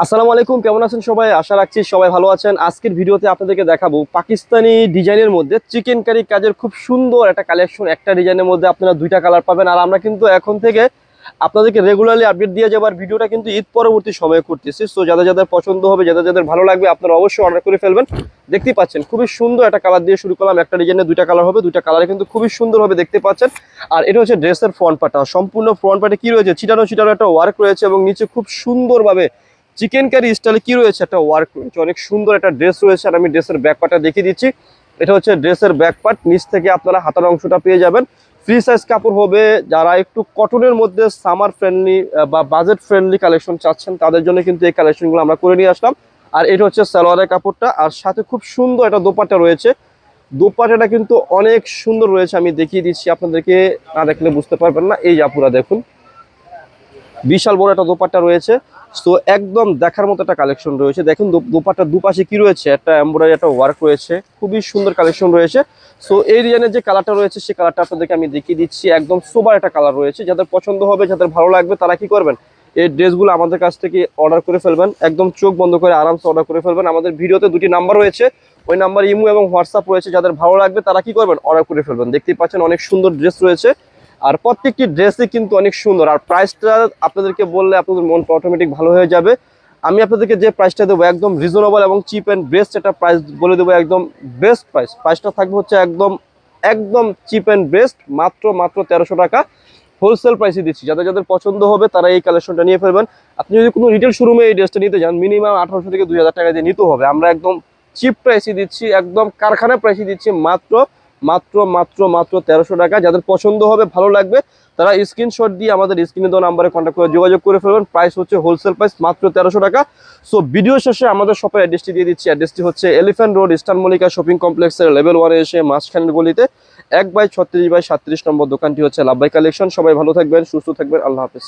আসসালামু আলাইকুম, কেমন আছেন সবাই? আশা রাখছি সবাই ভালো আছেন। আজকের ভিডিওতে আপনাদেরকে দেখাবো পাকিস্তানি ডিজাইনের মধ্যে চিকেন কারি কাজের খুব সুন্দর একটা কালেকশন। একটা ডিজাইনের মধ্যে আপনারা দুইটা কালার পাবেন। আর আমরা কিন্তু এখন থেকে আপনাদেরকে রেগুলারলি আপডেট দিয়ে যাবার ভিডিওটা কিন্তু ঈদ পরবর্তী সময়ে করতেছি। সো যাদের যাদের পছন্দ হবে, যাদের যাদের ভালো লাগবে, আপনারা অবশ্যই অর্ডার করে ফেলবেন। দেখতে পাচ্ছেন খুবই সুন্দর একটা কালার দিয়ে শুরু করলাম। একটা ডিজাইনে দুইটা কালার হবে, দুইটা কালারে কিন্তু খুবই সুন্দর হবে, দেখতে পাচ্ছেন। আর এটা হচ্ছে ড্রেসের ফ্রন্ট পার্টটা। সম্পূর্ণ ফ্রন্ট পার্টে কি রয়েছে, ছিটানো ছিটানো একটা ওয়ার্ক রয়েছে এবং নিচে খুব সুন্দরভাবে চিকেন কারি স্টাইলে কি রয়েছে, একটা ওয়ার্ক রয়েছে। অনেক সুন্দর একটা ড্রেস রয়েছে। আর আমি ড্রেসের ব্যাক পার্টটা দেখিয়ে দিচ্ছি। এটা হচ্ছে ড্রেসের ব্যাক পার্ট। নিচ থেকে আপনারা হাতার অংশটা পেয়ে যাবেন। ফ্রি সাইজ কাপড় হবে। যারা একটু কটনের মধ্যে সামার ফ্রেন্ডলি বা বাজেট ফ্রেন্ডলি কালেকশন চাচ্ছেন তাদের জন্য কিন্তু এই কালেকশনগুলো আমরা করে নিয়ে আসলাম। আর এটা হচ্ছে সালোয়ারের কাপড়টা। আর সাথে খুব সুন্দর একটা দোপাট্টা রয়েছে। দোপাট্টাটা কিন্তু অনেক সুন্দর রয়েছে, আমি দেখিয়ে দিচ্ছি আপনাদেরকে, না দেখলে বুঝতে পারবেন না। এই আপুরা দেখুন, বিশাল বড় একটা দোপাট্টা রয়েছে। সো একদম দেখার মতো একটা কালেকশন রয়েছে। দেখুন দোপাট্টার দুপাশে কি রয়েছে, একটা এমব্রয়ডারি একটা ওয়ার্ক রয়েছে। খুবই সুন্দর কালেকশন রয়েছে। সো এই ডিজাইনের যে কালারটা রয়েছে সেই কালারটা আপনাদেরকে আমি দেখিয়ে দিচ্ছি। একদম সোবার একটা কালার রয়েছে। যাদের পছন্দ হবে, যাদের ভালো লাগবে, তারা কি করবেন, এই ড্রেসগুলো আমাদের কাছ থেকে অর্ডার করে ফেলবেন। একদম চোখ বন্ধ করে আরামসে অর্ডার করে ফেলবেন। আমাদের ভিডিওতে দুটি নাম্বার রয়েছে, ওই নাম্বার ইমো এবং হোয়াটসঅ্যাপ রয়েছে। যাদের ভালো লাগবে তারা কি করবেন, অর্ডার করে ফেলবেন। দেখতেই পাচ্ছেন অনেক সুন্দর ড্রেস রয়েছে। আর প্রত্যেকটি ড্রেসই কিন্তু অনেক সুন্দর। আর প্রাইসটা আপনাদেরকে বললে আপনাদের মনটা অটোমেটিক ভালো হয়ে যাবে। আমি আপনাদেরকে যে প্রাইসটা দেবো একদম রিজনেবল এবং চিপ অ্যান্ড বেস্ট একটা প্রাইস বলে দেবো, একদম বেস্ট প্রাইস। প্রাইসটা থাকবে হচ্ছে একদম একদম চিপ অ্যান্ড বেস্ট, মাত্র 1300 টাকা হোলসেল প্রাইসে দিচ্ছি। যাদের যাদের পছন্দ হবে তারা এই কালেকশনটা নিয়ে ফেলবেন। আপনি যদি কোনো রিটেল শোরুমে এই ড্রেসটা নিতে যান, মিনিমাম 1800 থেকে 2000 টাকা দিয়ে নিতে হবে। আমরা একদম চিপ প্রাইসে দিচ্ছি, একদম কারখানা প্রাইসে দিচ্ছি, মাত্র মাত্র মাত্র মাত্র 1300 টাকা। যাদের পছন্দ হবে, ভালো লাগবে, তারা স্ক্রিনশট দিয়ে আমাদের স্ক্রিনে দেওয়া নাম্বারে কন্ট্যাক্ট করে যোগাযোগ করে ফেলবেন। প্রাইস হচ্ছে হোলসেল প্রাইস, মাত্র 1300 টাকা। সো ভিডিও শেষে আমাদের শপের অ্যাড্রেসটি দিয়ে দিচ্ছি। অ্যাড্রেসটি হচ্ছে elephant road, eastern Mallika shopping কমপ্লেক্সের লেভেল 1-এ এসে মাঝখানের গলিতে 1/36/37 নম্বর দোকানটি হচ্ছে লাভবাই কালেকশন। সবাই ভালো থাকবেন, সুস্থ থাকবেন, আল্লাহ হাফেজ।